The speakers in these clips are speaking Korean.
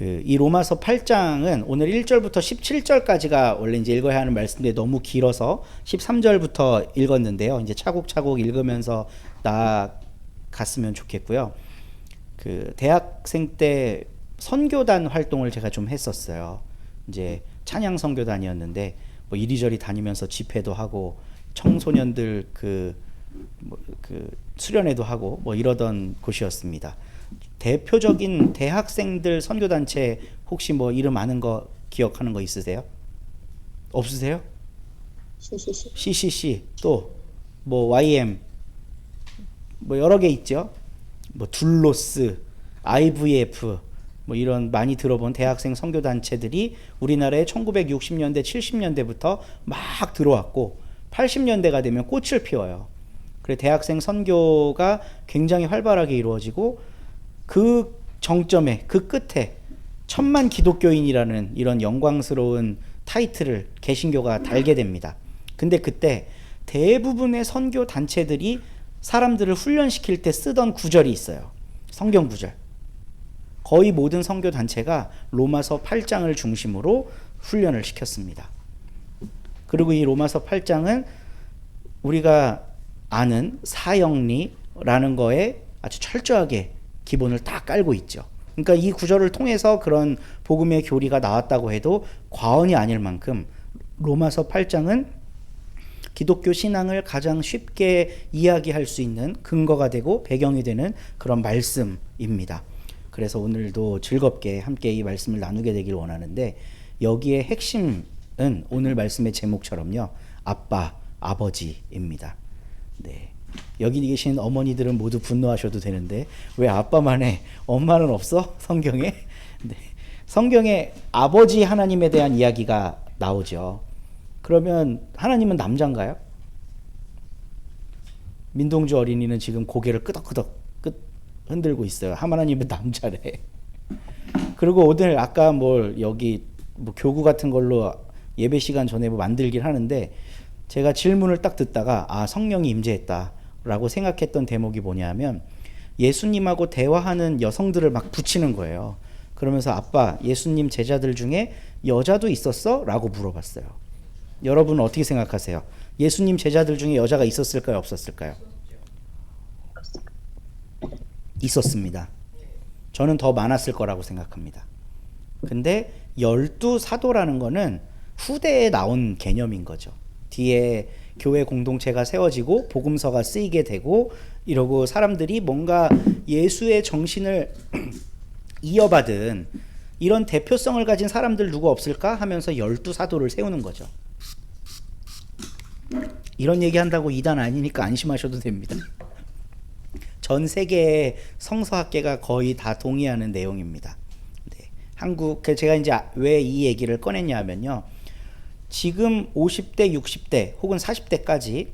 이 로마서 8장은 오늘 1절부터 17절까지가 원래 이제 읽어야 하는 말씀인데 너무 길어서 13절부터 읽었는데요. 이제 차곡차곡 읽으면서 나아갔으면 좋겠고요. 대학생 때 선교단 활동을 제가 좀 했었어요. 이제 찬양 선교단이었는데 뭐 이리저리 다니면서 집회도 하고 청소년들 수련회도 하고 뭐 이러던 곳이었습니다. 대표적인 대학생들 선교단체 혹시 뭐 이름 아는 거 기억하는 거 있으세요? 없으세요? CCC 또 뭐 YM 뭐 여러 개 있죠. 뭐 둘로스, IVF 뭐 이런 많이 들어본 대학생 선교단체들이 우리나라에 1960년대, 70년대부터 막 들어왔고 80년대가 되면 꽃을 피워요. 그래 대학생 선교가 굉장히 활발하게 이루어지고 그 정점에 그 끝에 1000만 기독교인이라는 이런 영광스러운 타이틀을 개신교가 달게 됩니다. 근데 그때 대부분의 선교 단체들이 사람들을 훈련시킬 때 쓰던 구절이 있어요. 성경 구절. 거의 모든 선교 단체가 로마서 8장을 중심으로 훈련을 시켰습니다. 그리고 이 로마서 8장은 우리가 아는 사형리라는 거에 아주 철저하게 기본을 다 깔고 있죠. 그러니까 이 구절을 통해서 그런 복음의 교리가 나왔다고 해도 과언이 아닐 만큼 로마서 8장은 기독교 신앙을 가장 쉽게 이야기할 수 있는 근거가 되고 배경이 되는 그런 말씀입니다. 그래서 오늘도 즐겁게 함께 이 말씀을 나누게 되길 원하는데 여기에 핵심은 오늘 말씀의 제목처럼요. 아빠, 아버지입니다. 네. 여기 계신 어머니들은 모두 분노하셔도 되는데 왜 아빠만 해? 엄마는 없어? 성경에? 네. 성경에 아버지 하나님에 대한 이야기가 나오죠. 그러면 하나님은 남자인가요? 민동주 어린이는 지금 고개를 끄덕끄덕 흔들고 있어요. 하나님은 남자래. 그리고 오늘 아까 여기 교구 같은 걸로 예배 시간 전에 만들긴 하는데 제가 질문을 딱 듣다가 성령이 임재했다라고 생각했던 대목이 뭐냐면 예수님하고 대화하는 여성들을 막 붙이는 거예요. 그러면서 아빠, 예수님 제자들 중에 여자도 있었어? 라고 물어봤어요. 여러분은 어떻게 생각하세요? 예수님 제자들 중에 여자가 있었을까요? 없었을까요? 있었습니다. 저는 더 많았을 거라고 생각합니다. 근데 12사도라는 거는 후대에 나온 개념인 거죠. 뒤에 교회 공동체가 세워지고 복음서가 쓰이게 되고 이러고 사람들이 뭔가 예수의 정신을 이어받은 이런 대표성을 가진 사람들 누구 없을까 하면서 12사도를 세우는 거죠. 이런 얘기한다고 이단 아니니까 안심하셔도 됩니다. 전 세계의 성서학계가 거의 다 동의하는 내용입니다. 네. 제가 이제 왜 이 얘기를 꺼냈냐 하면요. 지금 50대, 60대 혹은 40대까지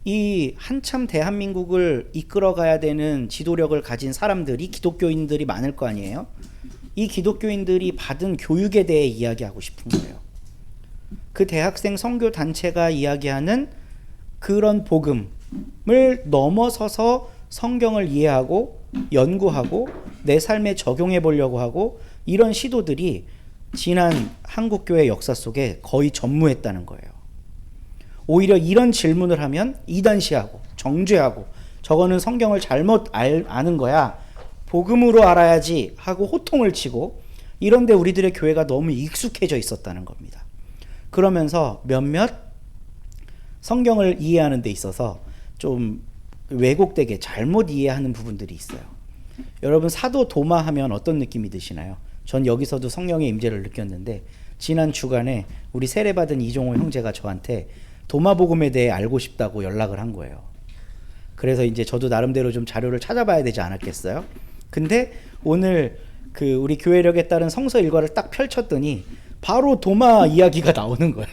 이 한참 대한민국을 이끌어가야 되는 지도력을 가진 사람들이 기독교인들이 많을 거 아니에요? 이 기독교인들이 받은 교육에 대해 이야기하고 싶은 거예요. 그 대학생 선교 단체가 이야기하는 그런 복음을 넘어서서 성경을 이해하고 연구하고 내 삶에 적용해 보려고 하고 이런 시도들이 지난 한국교회 역사 속에 거의 전무했다는 거예요. 오히려 이런 질문을 하면 이단시하고 정죄하고 저거는 성경을 잘못 아는 거야. 복음으로 알아야지 하고 호통을 치고 이런데 우리들의 교회가 너무 익숙해져 있었다는 겁니다. 그러면서 몇몇 성경을 이해하는 데 있어서 좀 왜곡되게 잘못 이해하는 부분들이 있어요. 여러분 사도 도마 하면 어떤 느낌이 드시나요? 전 여기서도 성령의 임재를 느꼈는데 지난 주간에 우리 세례받은 이종호 형제가 저한테 도마복음에 대해 알고 싶다고 연락을 한 거예요. 그래서 이제 저도 나름대로 좀 자료를 찾아봐야 되지 않았겠어요? 근데 오늘 우리 교회력에 따른 성서 일과를 딱 펼쳤더니 바로 도마 이야기가 나오는 거야.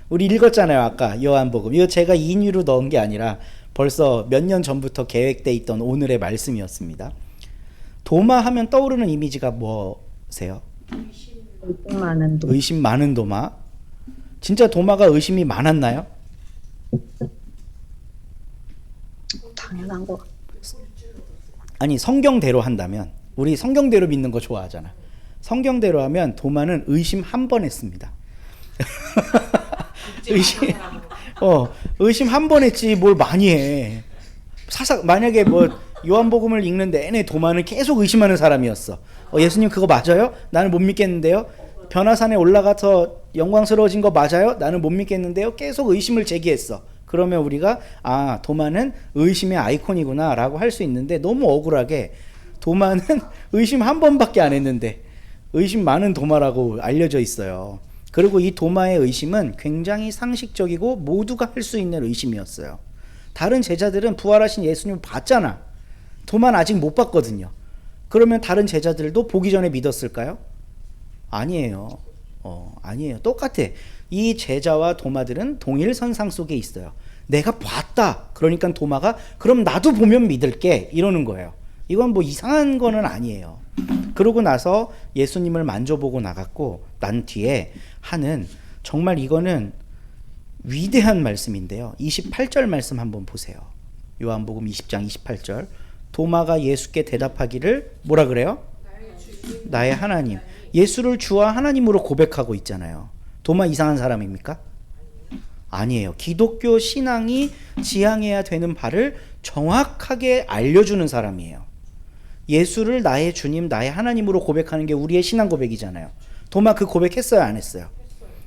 우리 읽었잖아요 아까 요한복음. 이거 제가 인위로 넣은 게 아니라 벌써 몇 년 전부터 계획돼 있던 오늘의 말씀이었습니다. 도마 하면 떠오르는 이미지가 뭐세요? 의심 많은 도마. 진짜 도마가 의심이 많았나요? 당연한 거. 아니 성경대로 한다면 우리 성경대로 믿는 거 좋아하잖아. 성경대로 하면 도마는 의심 한 번 했습니다. 의심 한 번 했지 뭘 많이 해. 만약에 뭐 요한복음을 읽는 내내 도마는 계속 의심하는 사람이었어. 예수님 그거 맞아요? 나는 못 믿겠는데요. 변화산에 올라가서 영광스러워진 거 맞아요? 나는 못 믿겠는데요. 계속 의심을 제기했어. 그러면 우리가 도마는 의심의 아이콘이구나 라고 할 수 있는데, 너무 억울하게 도마는 의심 한 번밖에 안 했는데 의심 많은 도마라고 알려져 있어요. 그리고 이 도마의 의심은 굉장히 상식적이고 모두가 할 수 있는 의심이었어요. 다른 제자들은 부활하신 예수님을 봤잖아. 도마는 아직 못 봤거든요. 그러면 다른 제자들도 보기 전에 믿었을까요? 아니에요. 아니에요. 똑같아. 이 제자와 도마들은 동일 선상 속에 있어요. 내가 봤다. 그러니까 도마가 그럼 나도 보면 믿을게 이러는 거예요. 이건 뭐 이상한 거는 아니에요. 그러고 나서 예수님을 만져보고 나갔고 난 뒤에 하는, 정말 이거는 위대한 말씀인데요. 28절 말씀 한번 보세요. 요한복음 20장 28절. 도마가 예수께 대답하기를 뭐라 그래요? 나의 하나님. 예수를 주와 하나님으로 고백하고 있잖아요. 도마 이상한 사람입니까? 아니에요. 기독교 신앙이 지향해야 되는 바를 정확하게 알려주는 사람이에요. 예수를 나의 주님, 나의 하나님으로 고백하는 게 우리의 신앙 고백이잖아요. 도마 그 고백했어요, 안 했어요?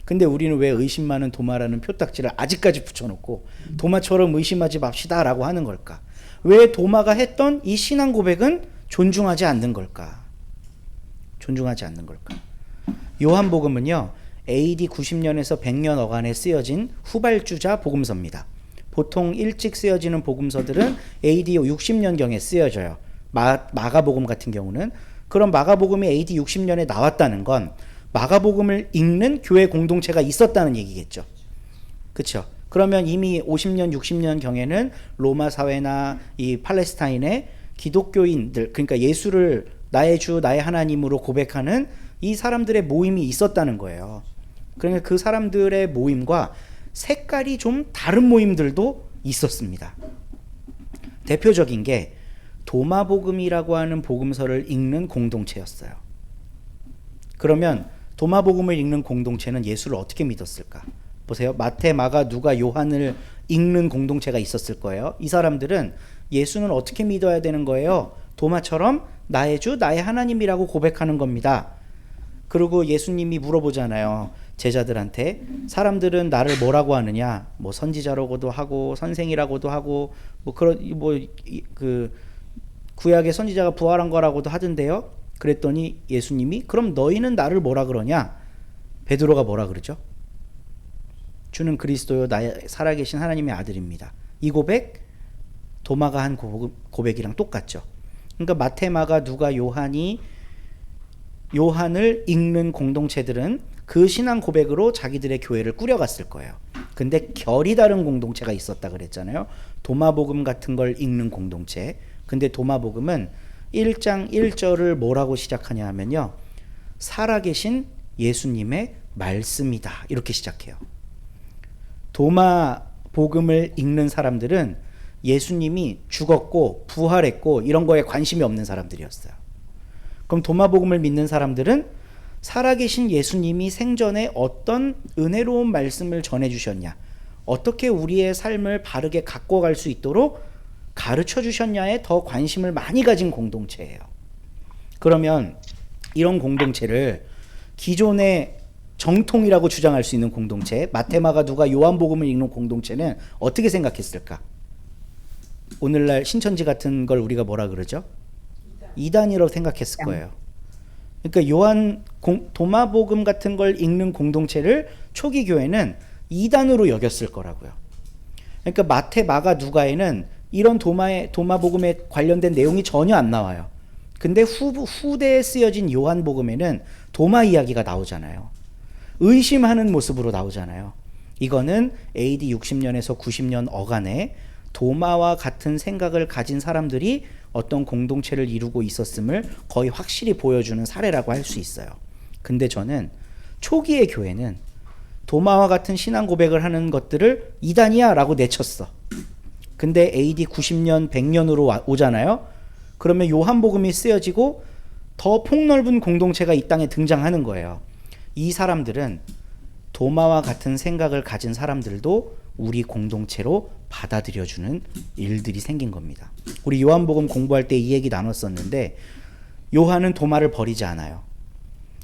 근데 우리는 왜 의심 많은 도마라는 표딱지를 아직까지 붙여놓고 도마처럼 의심하지 맙시다 라고 하는 걸까? 왜 도마가 했던 이 신앙 고백은 존중하지 않는 걸까? 존중하지 않는 걸까? 요한복음은요, AD 90년에서 100년 어간에 쓰여진 후발주자 복음서입니다. 보통 일찍 쓰여지는 복음서들은 AD 60년경에 쓰여져요. 마가복음 같은 경우는. 그럼 마가복음이 AD 60년에 나왔다는 건 마가복음을 읽는 교회 공동체가 있었다는 얘기겠죠. 그렇죠? 그러면 이미 50년, 60년 경에는 로마 사회나 이 팔레스타인의 기독교인들, 그러니까 예수를 나의 주, 나의 하나님으로 고백하는 이 사람들의 모임이 있었다는 거예요. 그러니까 그 사람들의 모임과 색깔이 좀 다른 모임들도 있었습니다. 대표적인 게 도마복음이라고 하는 복음서를 읽는 공동체였어요. 그러면 도마복음을 읽는 공동체는 예수를 어떻게 믿었을까? 보세요. 마태, 마가, 누가, 요한을 읽는 공동체가 있었을 거예요. 이 사람들은 예수는 어떻게 믿어야 되는 거예요? 도마처럼 나의 주, 나의 하나님이라고 고백하는 겁니다. 그리고 예수님이 물어보잖아요. 제자들한테. 사람들은 나를 뭐라고 하느냐? 뭐 선지자라고도 하고 선생이라고도 하고 구약의 선지자가 부활한 거라고도 하던데요. 그랬더니 예수님이 그럼 너희는 나를 뭐라 그러냐? 베드로가 뭐라 그러죠? 주는 그리스도요 나의 살아계신 하나님의 아들입니다. 이 고백 도마가 한 고백이랑 똑같죠. 그러니까 마태, 마가, 누가, 요한을 읽는 공동체들은 그 신앙 고백으로 자기들의 교회를 꾸려갔을 거예요. 근데 결이 다른 공동체가 있었다 그랬잖아요. 도마복음 같은 걸 읽는 공동체. 근데 도마복음은 1장 1절을 뭐라고 시작하냐 하면요, 살아계신 예수님의 말씀이다 이렇게 시작해요. 도마복음을 읽는 사람들은 예수님이 죽었고 부활했고 이런 거에 관심이 없는 사람들이었어요. 그럼 도마복음을 믿는 사람들은 살아계신 예수님이 생전에 어떤 은혜로운 말씀을 전해주셨냐, 어떻게 우리의 삶을 바르게 갖고 갈 수 있도록 가르쳐 주셨냐에 더 관심을 많이 가진 공동체예요. 그러면 이런 공동체를 기존의 정통이라고 주장할 수 있는 공동체, 마태, 마가, 누가, 요한복음을 읽는 공동체는 어떻게 생각했을까? 오늘날 신천지 같은 걸 우리가 뭐라 그러죠? 이단이라고 생각했을 거예요. 그러니까 도마복음 같은 걸 읽는 공동체를 초기 교회는 이단으로 여겼을 거라고요. 그러니까 마태, 마가, 누가에는 이런 도마복음에 관련된 내용이 전혀 안 나와요. 근데 후대에 쓰여진 요한복음에는 도마 이야기가 나오잖아요. 의심하는 모습으로 나오잖아요. 이거는 AD 60년에서 90년 어간에 도마와 같은 생각을 가진 사람들이 어떤 공동체를 이루고 있었음을 거의 확실히 보여주는 사례라고 할 수 있어요. 근데 저는 초기의 교회는 도마와 같은 신앙 고백을 하는 것들을 이단이야 라고 내쳤어. 근데 AD 90년, 100년으로 오잖아요. 그러면 요한복음이 쓰여지고 더 폭넓은 공동체가 이 땅에 등장하는 거예요. 이 사람들은 도마와 같은 생각을 가진 사람들도 우리 공동체로 받아들여주는 일들이 생긴 겁니다. 우리 요한복음 공부할 때 이 얘기 나눴었는데, 요한은 도마를 버리지 않아요.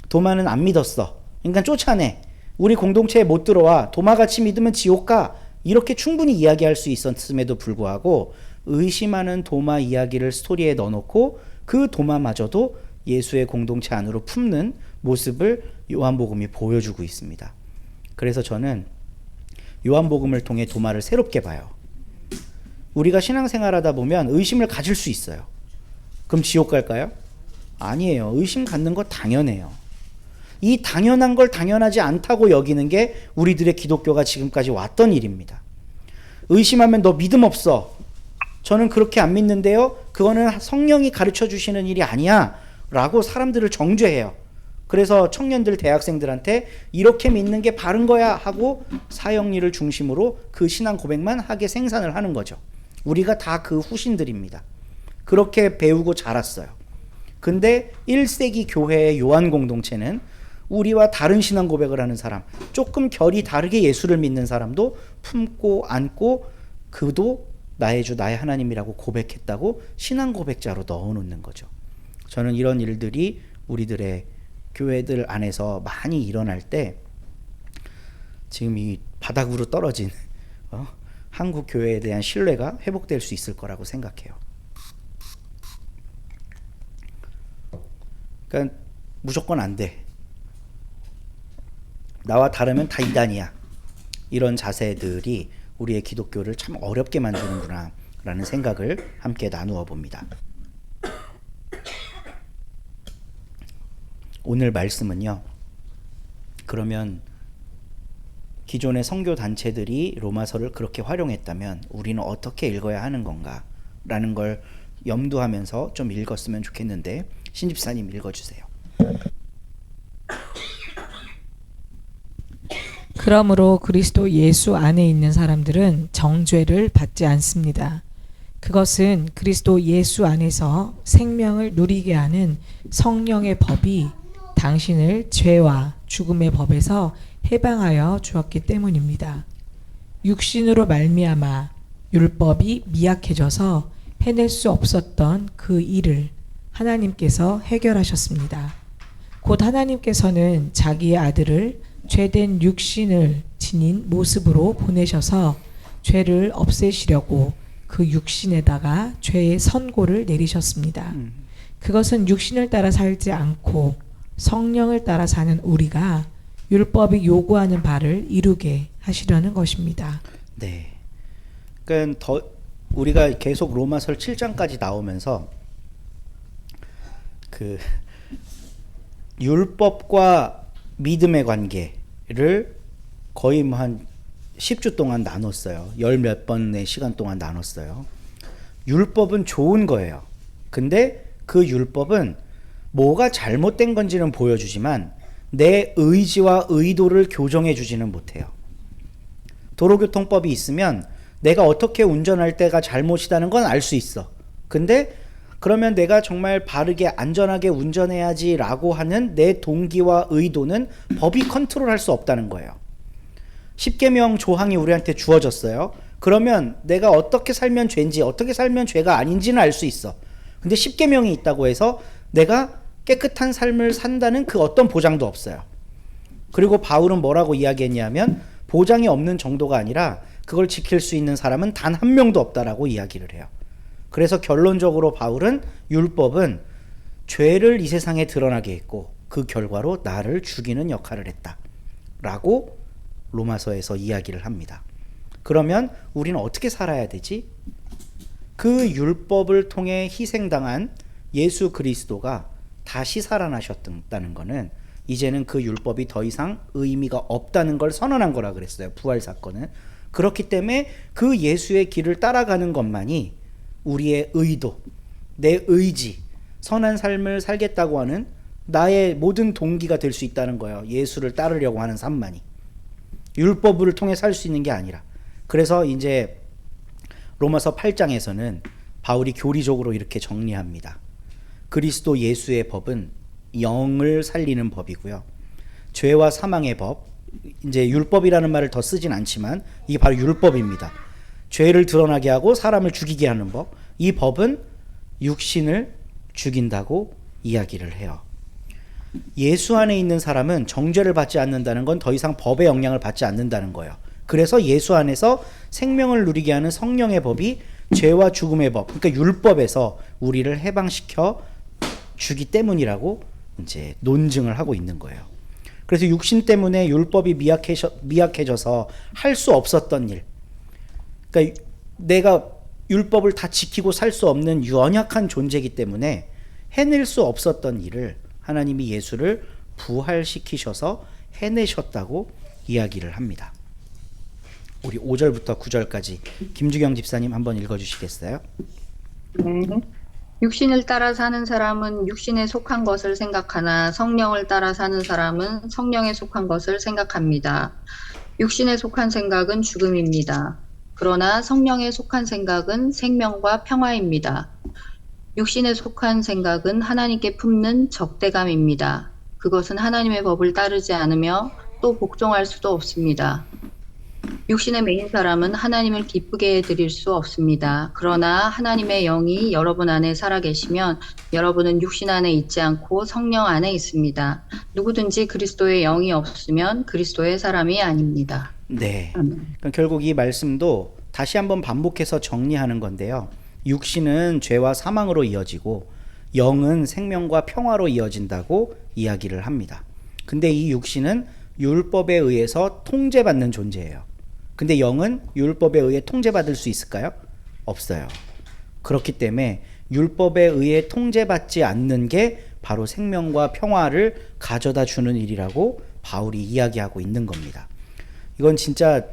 도마는 안 믿었어. 그러니까 쫓아내. 우리 공동체에 못 들어와. 도마같이 믿으면 지옥 가. 이렇게 충분히 이야기할 수 있었음에도 불구하고 의심하는 도마 이야기를 스토리에 넣어놓고 그 도마마저도 예수의 공동체 안으로 품는 모습을 요한복음이 보여주고 있습니다. 그래서 저는 요한복음을 통해 도마를 새롭게 봐요. 우리가 신앙생활하다 보면 의심을 가질 수 있어요. 그럼 지옥 갈까요? 아니에요. 의심 갖는 거 당연해요. 이 당연한 걸 당연하지 않다고 여기는 게 우리들의 기독교가 지금까지 왔던 일입니다. 의심하면 너 믿음 없어. 저는 그렇게 안 믿는데요. 그거는 성령이 가르쳐 주시는 일이 아니야. 라고 사람들을 정죄해요. 그래서 청년들, 대학생들한테 이렇게 믿는 게 바른 거야 하고 사형리를 중심으로 그 신앙 고백만 하게 생산을 하는 거죠. 우리가 다 그 후신들입니다. 그렇게 배우고 자랐어요. 근데 1세기 교회의 요한 공동체는 우리와 다른 신앙 고백을 하는 사람, 조금 결이 다르게 예수를 믿는 사람도 품고 안고 그도 나의 주 나의 하나님이라고 고백했다고 신앙 고백자로 넣어놓는 거죠. 저는 이런 일들이 우리들의 교회들 안에서 많이 일어날 때 지금 이 바닥으로 떨어진 한국 교회에 대한 신뢰가 회복될 수 있을 거라고 생각해요. 그러니까 무조건 안 돼. 나와 다르면 다 이단이야. 이런 자세들이 우리의 기독교를 참 어렵게 만드는구나 라는 생각을 함께 나누어 봅니다. 오늘 말씀은요, 그러면 기존의 선교 단체들이 로마서를 그렇게 활용했다면 우리는 어떻게 읽어야 하는 건가 라는 걸 염두하면서 좀 읽었으면 좋겠는데, 신집사님 읽어주세요. 그러므로 그리스도 예수 안에 있는 사람들은 정죄를 받지 않습니다. 그것은 그리스도 예수 안에서 생명을 누리게 하는 성령의 법이 당신을 죄와 죽음의 법에서 해방하여 주었기 때문입니다. 육신으로 말미암아 율법이 미약해져서 해낼 수 없었던 그 일을 하나님께서 해결하셨습니다. 곧 하나님께서는 자기의 아들을 죄된 육신을 지닌 모습으로 보내셔서 죄를 없애시려고 그 육신에다가 죄의 선고를 내리셨습니다. 그것은 육신을 따라 살지 않고 성령을 따라 사는 우리가 율법이 요구하는 바를 이루게 하시려는 것입니다. 네. 그러니까 우리가 계속 로마서 7장까지 나오면서 그 율법과 믿음의 관계를 거의 뭐 한 10주 동안 나눴어요. 열 몇 번의 시간 동안 나눴어요. 율법은 좋은 거예요. 근데 그 율법은 뭐가 잘못된 건지는 보여주지만 내 의지와 의도를 교정해 주지는 못해요. 도로교통법이 있으면 내가 어떻게 운전할 때가 잘못이라는 건 알 수 있어. 근데 그러면 내가 정말 바르게 안전하게 운전해야지 라고 하는 내 동기와 의도는 법이 컨트롤할 수 없다는 거예요. 십계명 조항이 우리한테 주어졌어요. 그러면 내가 어떻게 살면 죄인지 어떻게 살면 죄가 아닌지는 알 수 있어. 근데 십계명이 있다고 해서 내가 깨끗한 삶을 산다는 그 어떤 보장도 없어요. 그리고 바울은 뭐라고 이야기했냐면 보장이 없는 정도가 아니라 그걸 지킬 수 있는 사람은 단 한 명도 없다라고 이야기를 해요. 그래서 결론적으로 바울은 율법은 죄를 이 세상에 드러나게 했고 그 결과로 나를 죽이는 역할을 했다 라고 로마서에서 이야기를 합니다. 그러면 우리는 어떻게 살아야 되지? 그 율법을 통해 희생당한 예수 그리스도가 다시 살아나셨다는 것은 이제는 그 율법이 더 이상 의미가 없다는 걸 선언한 거라 그랬어요. 부활 사건은. 그렇기 때문에 그 예수의 길을 따라가는 것만이 우리의 의도, 내 의지, 선한 삶을 살겠다고 하는 나의 모든 동기가 될 수 있다는 거예요. 예수를 따르려고 하는 삶만이. 율법을 통해 살 수 있는 게 아니라. 그래서 이제 로마서 8장에서는 바울이 교리적으로 이렇게 정리합니다. 그리스도 예수의 법은 영을 살리는 법이고요. 죄와 사망의 법, 이제 율법이라는 말을 더 쓰진 않지만 이게 바로 율법입니다. 죄를 드러나게 하고 사람을 죽이게 하는 법. 이 법은 육신을 죽인다고 이야기를 해요. 예수 안에 있는 사람은 정죄를 받지 않는다는 건 더 이상 법의 영향을 받지 않는다는 거예요. 그래서 예수 안에서 생명을 누리게 하는 성령의 법이 죄와 죽음의 법, 그러니까 율법에서 우리를 해방시켜 주기 때문이라고 이제 논증을 하고 있는 거예요. 그래서 육신 때문에 율법이 미약해져서 할 수 없었던 일, 그러니까 내가 율법을 다 지키고 살 수 없는 연약한 존재이기 때문에 해낼 수 없었던 일을 하나님이 예수를 부활시키셔서 해내셨다고 이야기를 합니다. 우리 5절부터 9절까지 김주경 집사님 한번 읽어주시겠어요? 네. 육신을 따라 사는 사람은 육신에 속한 것을 생각하나 성령을 따라 사는 사람은 성령에 속한 것을 생각합니다. 육신에 속한 생각은 죽음입니다. 그러나 성령에 속한 생각은 생명과 평화입니다. 육신에 속한 생각은 하나님께 품는 적대감입니다. 그것은 하나님의 법을 따르지 않으며 또 복종할 수도 없습니다. 육신에 매인 사람은 하나님을 기쁘게 해드릴 수 없습니다. 그러나 하나님의 영이 여러분 안에 살아계시면 여러분은 육신 안에 있지 않고 성령 안에 있습니다. 누구든지 그리스도의 영이 없으면 그리스도의 사람이 아닙니다. 네. 그러니까 결국 이 말씀도 다시 한번 반복해서 정리하는 건데요. 육신은 죄와 사망으로 이어지고 영은 생명과 평화로 이어진다고 이야기를 합니다. 근데 이 육신은 율법에 의해서 통제받는 존재예요. 근데 영은 율법에 의해 통제받을 수 있을까요? 없어요. 그렇기 때문에 율법에 의해 통제받지 않는 게 바로 생명과 평화를 가져다 주는 일이라고 바울이 이야기하고 있는 겁니다. 이건 진짜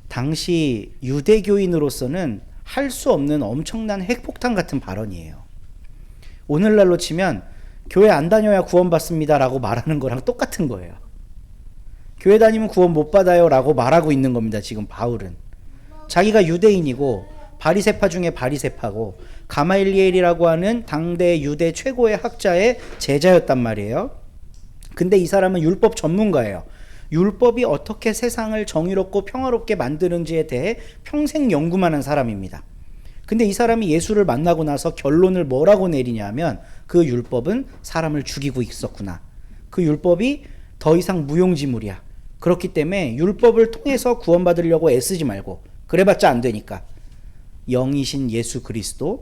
당시 유대교인으로서는 할 수 없는 엄청난 핵폭탄 같은 발언이에요. 오늘날로 치면 교회 안 다녀야 구원받습니다 라고 말하는 거랑 똑같은 거예요. 교회 다니면 구원 못 받아요 라고 말하고 있는 겁니다. 지금 바울은 자기가 유대인이고 바리새파 중에 바리새파고 가마일리엘이라고 하는 당대 유대 최고의 학자의 제자였단 말이에요. 근데 이 사람은 율법 전문가예요. 율법이 어떻게 세상을 정의롭고 평화롭게 만드는지에 대해 평생 연구만 한 사람입니다. 근데 이 사람이 예수를 만나고 나서 결론을 뭐라고 내리냐면 그 율법은 사람을 죽이고 있었구나. 그 율법이 더 이상 무용지물이야. 그렇기 때문에 율법을 통해서 구원받으려고 애쓰지 말고, 그래봤자 안 되니까 영이신 예수 그리스도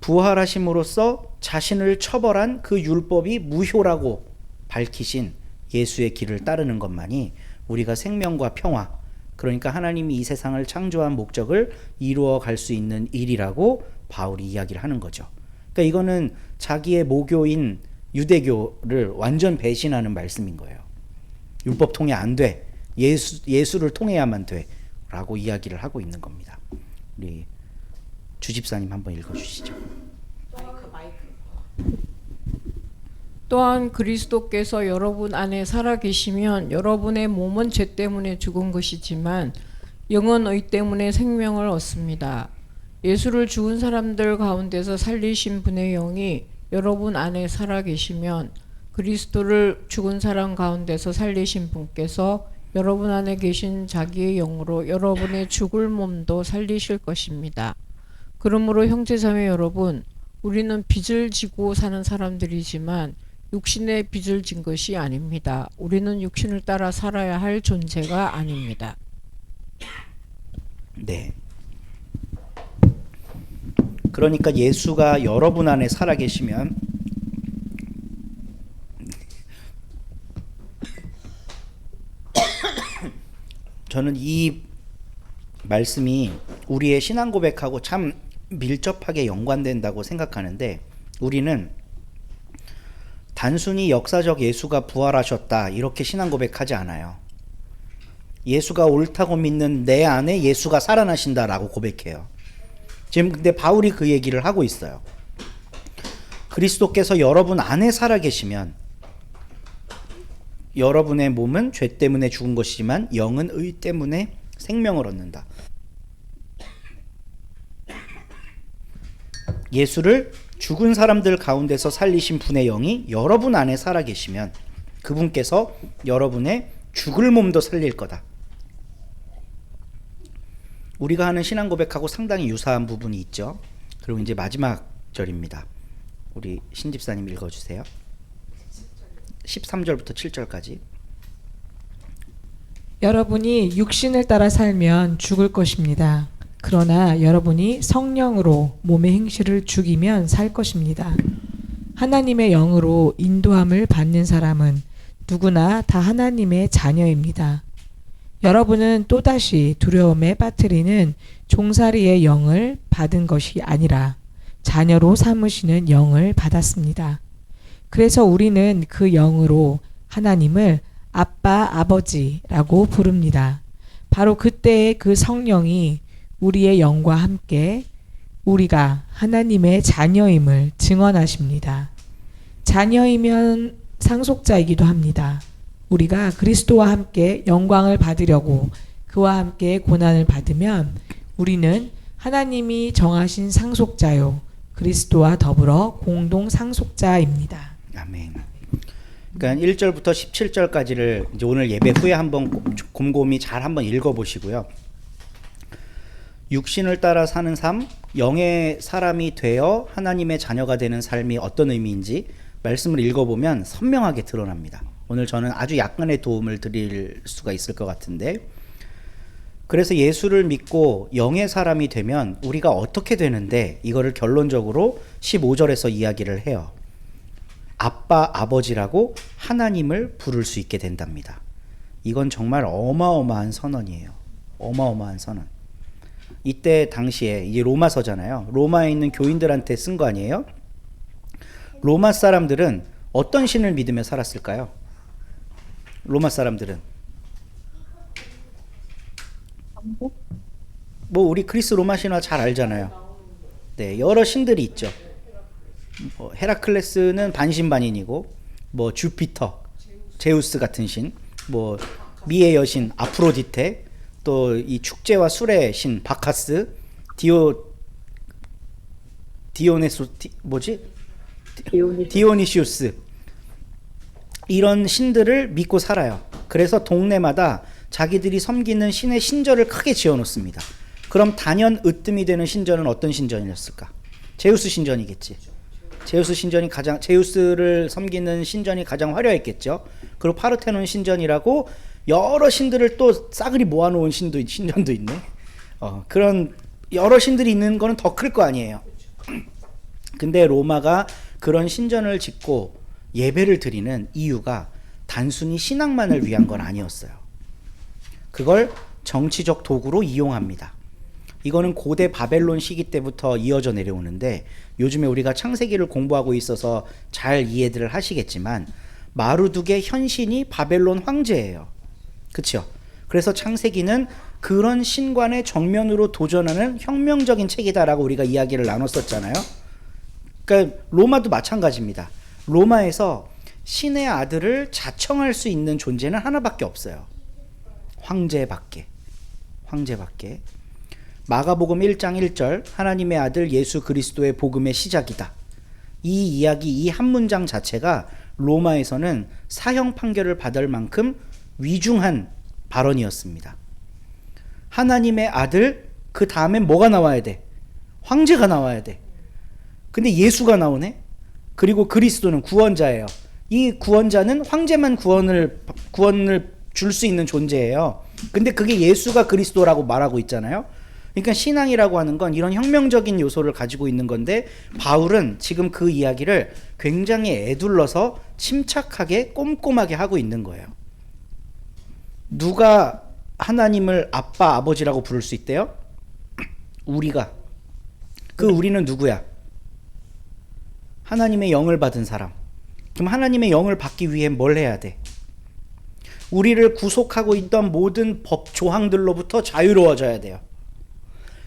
부활하심으로써 자신을 처벌한 그 율법이 무효라고 밝히신 예수의 길을 따르는 것만이 우리가 생명과 평화, 그러니까 하나님이 이 세상을 창조한 목적을 이루어 갈 수 있는 일이라고 바울이 이야기를 하는 거죠. 그러니까 이거는 자기의 모교인 유대교를 완전 배신하는 말씀인 거예요. 율법 통해 안 돼. 예수를 통해야만 돼. 라고 이야기를 하고 있는 겁니다. 우리 주집사님 한번 읽어주시죠. 또한 그리스도께서 여러분 안에 살아계시면 여러분의 몸은 죄 때문에 죽은 것이지만 영은 의 때문에 생명을 얻습니다. 예수를 죽은 사람들 가운데서 살리신 분의 영이 여러분 안에 살아계시면 그리스도를 죽은 사람 가운데서 살리신 분께서 여러분 안에 계신 자기의 영으로 여러분의 죽을 몸도 살리실 것입니다. 그러므로 형제자매 여러분, 우리는 빚을 지고 사는 사람들이지만 육신의 빚을 진 것이 아닙니다. 우리는 육신을 따라 살아야 할 존재가 아닙니다. 네. 그러니까 예수가 여러분 안에 살아계시면 저는 이 말씀이 우리의 신앙 고백하고 참 밀접하게 연관된다고 생각하는데, 우리는 단순히 역사적 예수가 부활하셨다 이렇게 신앙 고백하지 않아요. 예수가 옳다고 믿는 내 안에 예수가 살아나신다라고 고백해요. 지금 근데 바울이 그 얘기를 하고 있어요. 그리스도께서 여러분 안에 살아계시면 여러분의 몸은 죄 때문에 죽은 것이지만 영은 의 때문에 생명을 얻는다. 예수를 죽은 사람들 가운데서 살리신 분의 영이 여러분 안에 살아계시면 그분께서 여러분의 죽을 몸도 살릴 거다. 우리가 하는 신앙 고백하고 상당히 유사한 부분이 있죠. 그리고 이제 마지막 절입니다. 우리 신집사님 읽어주세요. 13절부터 7절까지. 여러분이 육신을 따라 살면 죽을 것입니다. 그러나 여러분이 성령으로 몸의 행실을 죽이면 살 것입니다. 하나님의 영으로 인도함을 받는 사람은 누구나 다 하나님의 자녀입니다. 여러분은 또다시 두려움에 빠뜨리는 종살이의 영을 받은 것이 아니라 자녀로 삼으시는 영을 받았습니다. 그래서 우리는 그 영으로 하나님을 아빠, 아버지라고 부릅니다. 바로 그때의 그 성령이 우리의 영과 함께 우리가 하나님의 자녀임을 증언하십니다. 자녀이면 상속자이기도 합니다. 우리가 그리스도와 함께 영광을 받으려고 그와 함께 고난을 받으면 우리는 하나님이 정하신 상속자요 그리스도와 더불어 공동 상속자입니다. 아멘. 그러니까 1절부터 17절까지를 이제 오늘 예배 후에 한번 곰곰이 잘 한번 읽어보시고요. 육신을 따라 사는 삶, 영의 사람이 되어 하나님의 자녀가 되는 삶이 어떤 의미인지 말씀을 읽어보면 선명하게 드러납니다. 오늘 저는 아주 약간의 도움을 드릴 수가 있을 것 같은데, 그래서 예수를 믿고 영의 사람이 되면 우리가 어떻게 되는데 이거를 결론적으로 15절에서 이야기를 해요. 아빠, 아버지라고 하나님을 부를 수 있게 된답니다. 이건 정말 어마어마한 선언이에요. 어마어마한 선언. 이때 당시에 이제 로마서잖아요. 로마에 있는 교인들한테 쓴 거 아니에요? 로마 사람들은 어떤 신을 믿으며 살았을까요? 로마 사람들은 뭐 우리 그리스 로마 신화 잘 알잖아요. 네, 여러 신들이 있죠. 헤라클레스는 반신반인이고, 뭐 주피터, 제우스 같은 신, 뭐 미의 여신 아프로디테, 또 이 축제와 술의 신 바카스, 디오니시우스, 이런 신들을 믿고 살아요. 그래서 동네마다 자기들이 섬기는 신의 신전을 크게 지어놓습니다. 그럼 단연 으뜸이 되는 신전은 어떤 신전이었을까? 제우스 신전이겠지. 제우스를 섬기는 신전이 가장 화려했겠죠. 그리고 파르테논 신전이라고 여러 신들을 또 싸그리 모아놓은 신전도 있네. 그런 여러 신들이 있는 거는 더 클 거 아니에요. 근데 로마가 그런 신전을 짓고 예배를 드리는 이유가 단순히 신앙만을 위한 건 아니었어요. 그걸 정치적 도구로 이용합니다. 이거는 고대 바벨론 시기 때부터 이어져 내려오는데, 요즘에 우리가 창세기를 공부하고 있어서 잘 이해들을 하시겠지만 마루둑의 현신이 바벨론 황제예요. 그렇죠? 그래서 창세기는 그런 신관의 정면으로 도전하는 혁명적인 책이다라고 우리가 이야기를 나눴었잖아요. 그러니까 로마도 마찬가지입니다. 로마에서 신의 아들을 자청할 수 있는 존재는 하나밖에 없어요. 황제밖에. 마가복음 1장 1절, 하나님의 아들 예수 그리스도의 복음의 시작이다. 이 이야기, 이 한 문장 자체가 로마에서는 사형 판결을 받을 만큼 위중한 발언이었습니다. 하나님의 아들, 그 다음엔 뭐가 나와야 돼? 황제가 나와야 돼. 근데 예수가 나오네? 그리고 그리스도는 구원자예요. 이 구원자는 황제만 구원을 줄 수 있는 존재예요. 근데 그게 예수가 그리스도라고 말하고 있잖아요. 그러니까 신앙이라고 하는 건 이런 혁명적인 요소를 가지고 있는 건데, 바울은 지금 그 이야기를 굉장히 애둘러서 침착하게 꼼꼼하게 하고 있는 거예요. 누가 하나님을 아빠, 아버지라고 부를 수 있대요? 우리가. 그 우리는 누구야? 하나님의 영을 받은 사람. 그럼 하나님의 영을 받기 위해 뭘 해야 돼? 우리를 구속하고 있던 모든 법 조항들로부터 자유로워져야 돼요.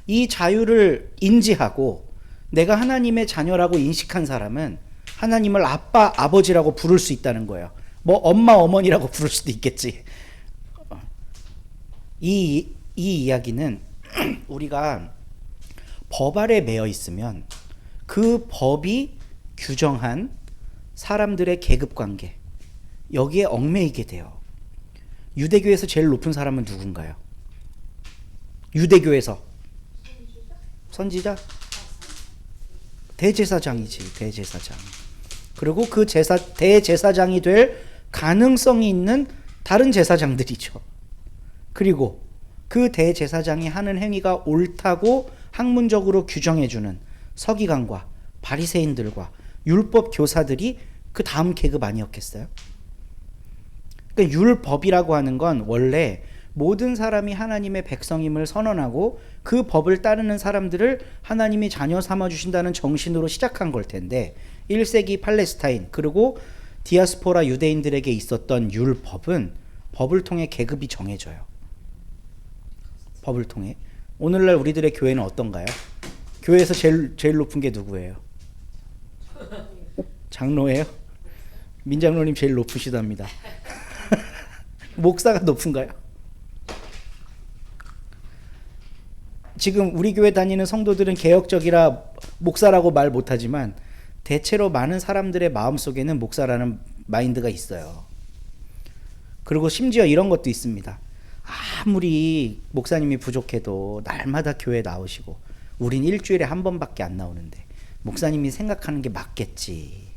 이 자유를 인지하고 내가 하나님의 자녀라고 인식한 사람은 하나님을 아빠, 아버지라고 부를 수 있다는 거예요. 뭐 엄마, 어머니라고 부를 수도 있겠지. 이 이야기는 우리가 법 아래 매여 있으면 그 법이 규정한 사람들의 계급 관계, 여기에 얽매이게 돼요. 유대교에서 제일 높은 사람은 누군가요? 유대교에서 선지자? 대제사장이지, 대제사장. 그리고 그 대제사장이 될 가능성이 있는 다른 제사장들이죠. 그리고 그 대제사장이 하는 행위가 옳다고 학문적으로 규정해주는 서기관과 바리새인들과 율법 교사들이 그 다음 계급 아니었겠어요? 그러니까 율법이라고 하는 건 원래 모든 사람이 하나님의 백성임을 선언하고 그 법을 따르는 사람들을 하나님이 자녀 삼아주신다는 정신으로 시작한 걸 텐데 1세기 팔레스타인 그리고 디아스포라 유대인들에게 있었던 율법은 법을 통해 계급이 정해져요. 법을 통해. 오늘날 우리들의 교회는 어떤가요? 교회에서 제일 높은 게 누구예요? 장로예요? 민장로님 제일 높으시답니다. 목사가 높은가요? 지금 우리 교회 다니는 성도들은 개혁적이라 목사라고 말 못하지만 대체로 많은 사람들의 마음속에는 목사라는 마인드가 있어요. 그리고 심지어 이런 것도 있습니다. 아무리 목사님이 부족해도 날마다 교회 나오시고 우린 일주일에 한 번밖에 안 나오는데 목사님이 생각하는 게 맞겠지.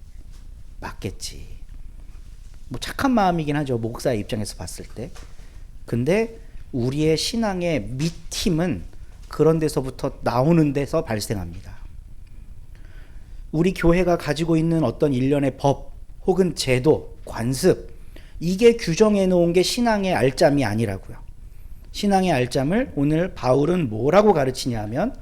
뭐 착한 마음이긴 하죠. 목사의 입장에서 봤을 때. 근데 우리의 신앙의 밑힘은 그런 데서부터 나오는 데서 발생합니다. 우리 교회가 가지고 있는 어떤 일련의 법 혹은 제도, 관습 이게 규정해 놓은 게 신앙의 알짬이 아니라고요. 신앙의 알짬을 오늘 바울은 뭐라고 가르치냐 하면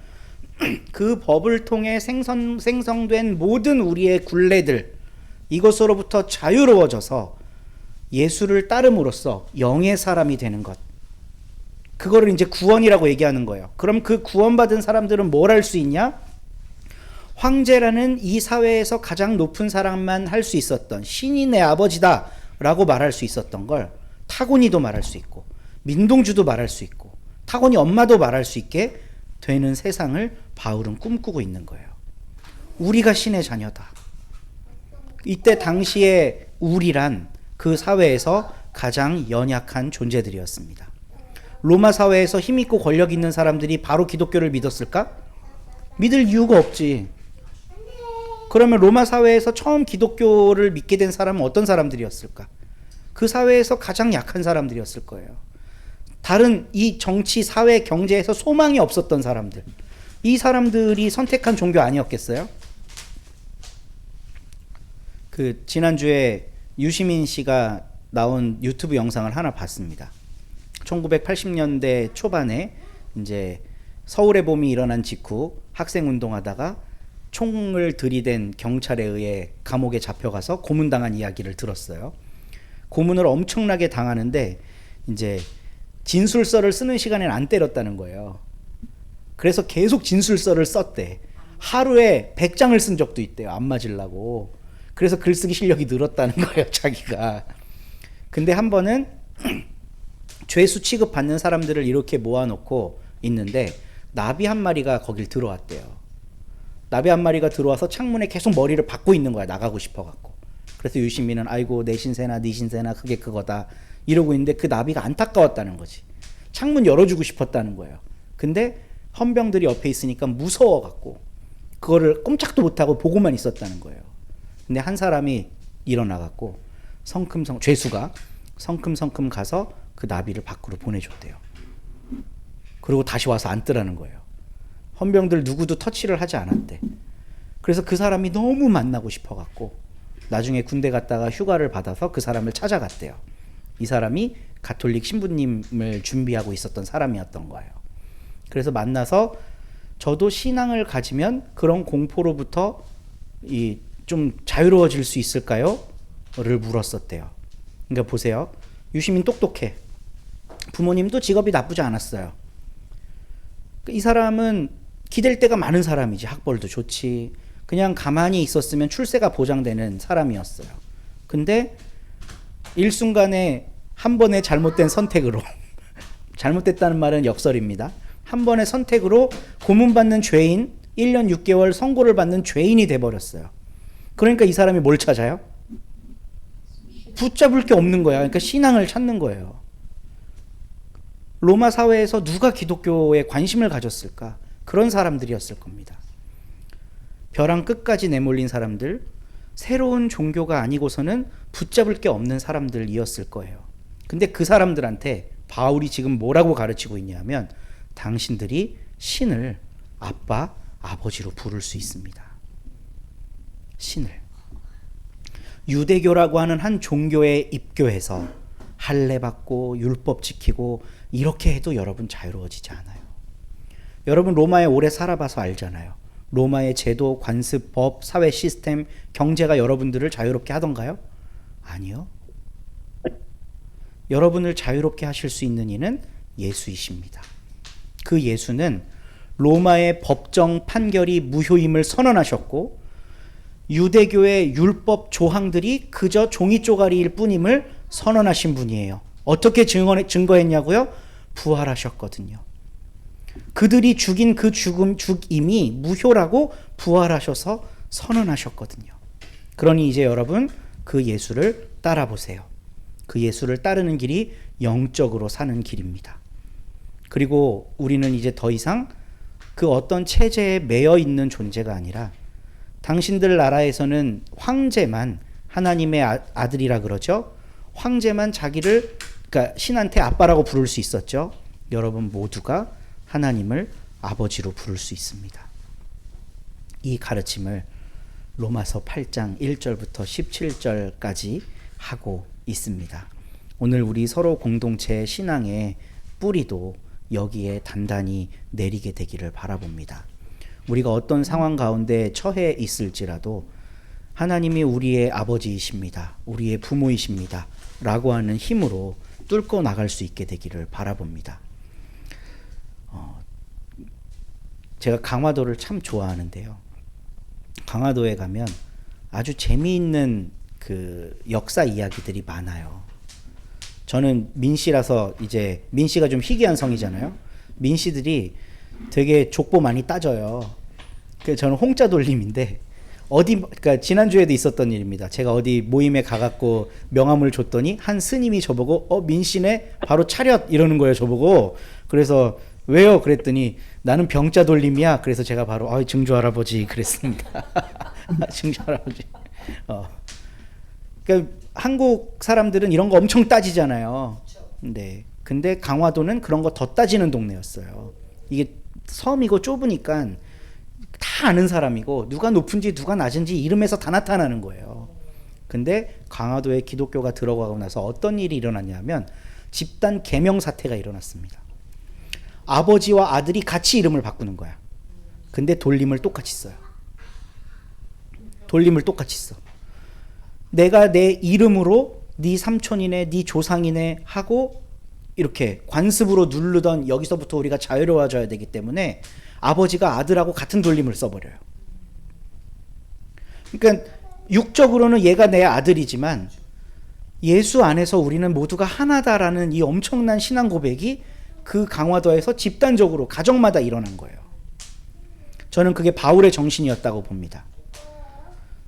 그 법을 통해 생성된 모든 우리의 굴레들 이것으로부터 자유로워져서 예수를 따름으로써 영의 사람이 되는 것. 그거를 이제 구원이라고 얘기하는 거예요. 그럼 그 구원받은 사람들은 뭘 할 수 있냐? 황제라는 이 사회에서 가장 높은 사람만 할 수 있었던 신이 내 아버지다 라고 말할 수 있었던 걸 타고니도 말할 수 있고 민동주도 말할 수 있고 타고니 엄마도 말할 수 있게 되는 세상을 바울은 꿈꾸고 있는 거예요. 우리가 신의 자녀다. 이때 당시에 우리란 그 사회에서 가장 연약한 존재들이었습니다. 로마 사회에서 힘있고 권력 있는 사람들이 바로 기독교를 믿었을까? 믿을 이유가 없지. 그러면 로마 사회에서 처음 기독교를 믿게 된 사람은 어떤 사람들이었을까? 그 사회에서 가장 약한 사람들이었을 거예요. 다른 이 정치, 사회, 경제에서 소망이 없었던 사람들. 이 사람들이 선택한 종교 아니었겠어요? 그 지난주에 유시민 씨가 나온 유튜브 영상을 하나 봤습니다. 1980년대 초반에 이제 서울의 봄이 일어난 직후 학생 운동하다가 총을 들이댄 경찰에 의해 감옥에 잡혀가서 고문당한 이야기를 들었어요. 고문을 엄청나게 당하는데 이제 진술서를 쓰는 시간에는 안 때렸다는 거예요. 그래서 계속 진술서를 썼대. 하루에 100장을 쓴 적도 있대요. 안 맞으려고. 그래서 글쓰기 실력이 늘었다는 거예요, 자기가. 근데 한 번은 죄수 취급받는 사람들을 이렇게 모아놓고 있는데 나비 한 마리가 거길 들어왔대요. 나비 한 마리가 들어와서 창문에 계속 머리를 박고 있는 거야. 나가고 싶어갖고. 그래서 유시민은 아이고 내 신세나 네 신세나 그게 그거다 이러고 있는데 그 나비가 안타까웠다는 거지. 창문 열어주고 싶었다는 거예요. 근데 헌병들이 옆에 있으니까 무서워갖고 그거를 꼼짝도 못하고 보고만 있었다는 거예요. 근데 한 사람이 일어나갖고 죄수가 성큼성큼 가서 그 나비를 밖으로 보내줬대요. 그리고 다시 와서 앉더라는 거예요. 헌병들 누구도 터치를 하지 않았대. 그래서 그 사람이 너무 만나고 싶어갖고 나중에 군대 갔다가 휴가를 받아서 그 사람을 찾아갔대요. 이 사람이 가톨릭 신부님을 준비하고 있었던 사람이었던 거예요. 그래서 만나서 저도 신앙을 가지면 그런 공포로부터 좀 자유로워질 수 있을까요? 를 물었었대요. 그러니까 보세요. 유시민 똑똑해. 부모님도 직업이 나쁘지 않았어요. 이 사람은 기댈 데가 많은 사람이지. 학벌도 좋지. 그냥 가만히 있었으면 출세가 보장되는 사람이었어요. 근데 일순간에 한 번의 잘못된 선택으로 잘못됐다는 말은 역설입니다. 한 번의 선택으로 고문받는 죄인 1년 6개월 선고를 받는 죄인이 돼버렸어요. 그러니까 이 사람이 뭘 찾아요? 붙잡을 게 없는 거야. 그러니까 신앙을 찾는 거예요. 로마 사회에서 누가 기독교에 관심을 가졌을까? 그런 사람들이었을 겁니다. 벼랑 끝까지 내몰린 사람들, 새로운 종교가 아니고서는 붙잡을 게 없는 사람들이었을 거예요. 근데 그 사람들한테 바울이 지금 뭐라고 가르치고 있냐면 당신들이 신을 아빠, 아버지로 부를 수 있습니다. 신을. 유대교라고 하는 한 종교에 입교해서 할례 받고 율법 지키고 이렇게 해도 여러분 자유로워지지 않아요. 여러분 로마에 오래 살아봐서 알잖아요. 로마의 제도, 관습, 법, 사회 시스템, 경제가 여러분들을 자유롭게 하던가요? 아니요. 여러분을 자유롭게 하실 수 있는 이는 예수이십니다. 그 예수는 로마의 법정 판결이 무효임을 선언하셨고 유대교의 율법 조항들이 그저 종이 쪼가리일 뿐임을 선언하신 분이에요. 어떻게 증거했냐고요? 부활하셨거든요. 그들이 죽인 그 죽임이 무효라고 부활하셔서 선언하셨거든요. 그러니 이제 여러분 그 예수를 따라보세요. 그 예수를 따르는 길이 영적으로 사는 길입니다. 그리고 우리는 이제 더 이상 그 어떤 체제에 매여 있는 존재가 아니라 당신들 나라에서는 황제만 하나님의 아들이라 그러죠. 황제만 자기를 그러니까 신한테 아빠라고 부를 수 있었죠. 여러분 모두가 하나님을 아버지로 부를 수 있습니다. 이 가르침을 로마서 8장 1절부터 17절까지 하고 있습니다. 오늘 우리 서로 공동체 신앙의 뿌리도 여기에 단단히 내리게 되기를 바라봅니다. 우리가 어떤 상황 가운데 처해 있을지라도 하나님이 우리의 아버지이십니다. 우리의 부모이십니다. 라고 하는 힘으로 뚫고 나갈 수 있게 되기를 바라봅니다. 제가 강화도를 참 좋아하는데요. 강화도에 가면 아주 재미있는 그 역사 이야기들이 많아요. 저는 민씨라서 이제 민씨가 좀 희귀한 성이잖아요. 민씨들이 되게 족보 많이 따져요. 그래서 저는 홍자 돌림인데 그러니까 지난주에도 있었던 일입니다. 제가 어디 모임에 가갖고 명함을 줬더니 한 스님이 저보고 민씨네 바로 차렷 이러는 거예요. 저보고. 그래서 왜요? 그랬더니 나는 병자 돌림이야. 그래서 제가 바로 증조 할아버지 그랬습니다. 증조 할아버지. 그러니까 한국 사람들은 이런 거 엄청 따지잖아요. 네. 근데 강화도는 그런 거 더 따지는 동네였어요. 이게 섬이고 좁으니까 다 아는 사람이고 누가 높은지 누가 낮은지 이름에서 다 나타나는 거예요. 근데 강화도에 기독교가 들어가고 나서 어떤 일이 일어났냐면 집단 계명 사태가 일어났습니다. 아버지와 아들이 같이 이름을 바꾸는 거야. 근데 돌림을 똑같이 써요. 돌림을 똑같이 써. 내가 내 이름으로 네 삼촌이네 네 조상이네 하고 이렇게 관습으로 누르던 여기서부터 우리가 자유로워져야 되기 때문에 아버지가 아들하고 같은 돌림을 써버려요. 그러니까 육적으로는 얘가 내 아들이지만 예수 안에서 우리는 모두가 하나다라는 이 엄청난 신앙 고백이 그 강화도에서 집단적으로 가정마다 일어난 거예요. 저는 그게 바울의 정신이었다고 봅니다.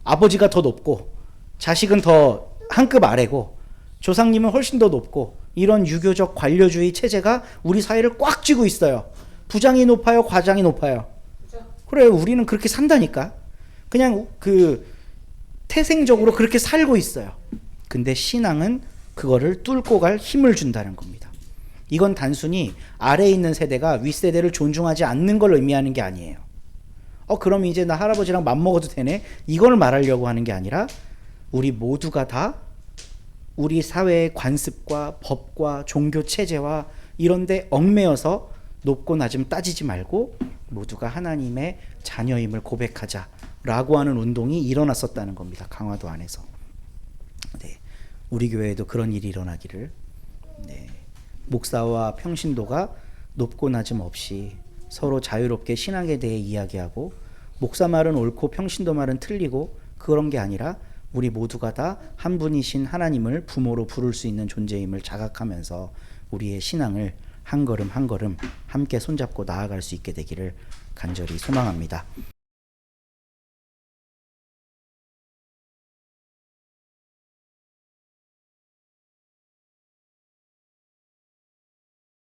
아버지가 더 높고 자식은 더 한 급 아래고 조상님은 훨씬 더 높고 이런 유교적 관료주의 체제가 우리 사회를 꽉 쥐고 있어요. 부장이 높아요, 과장이 높아요. 그래, 우리는 그렇게 산다니까. 그냥 그 태생적으로 그렇게 살고 있어요. 근데 신앙은 그거를 뚫고 갈 힘을 준다는 겁니다. 이건 단순히 아래에 있는 세대가 윗세대를 존중하지 않는 걸 의미하는 게 아니에요. 그럼 이제 나 할아버지랑 맘먹어도 되네? 이걸 말하려고 하는 게 아니라 우리 모두가 다 우리 사회의 관습과 법과 종교 체제와 이런 데 얽매여서 높고 낮음 따지지 말고 모두가 하나님의 자녀임을 고백하자라고 하는 운동이 일어났었다는 겁니다. 강화도 안에서. 네, 우리 교회에도 그런 일이 일어나기를 목사와 평신도가 높고 낮음 없이 서로 자유롭게 신앙에 대해 이야기하고 목사 말은 옳고 평신도 말은 틀리고 그런 게 아니라 우리 모두가 다 한 분이신 하나님을 부모로 부를 수 있는 존재임을 자각하면서 우리의 신앙을 한 걸음 한 걸음 함께 손잡고 나아갈 수 있게 되기를 간절히 소망합니다.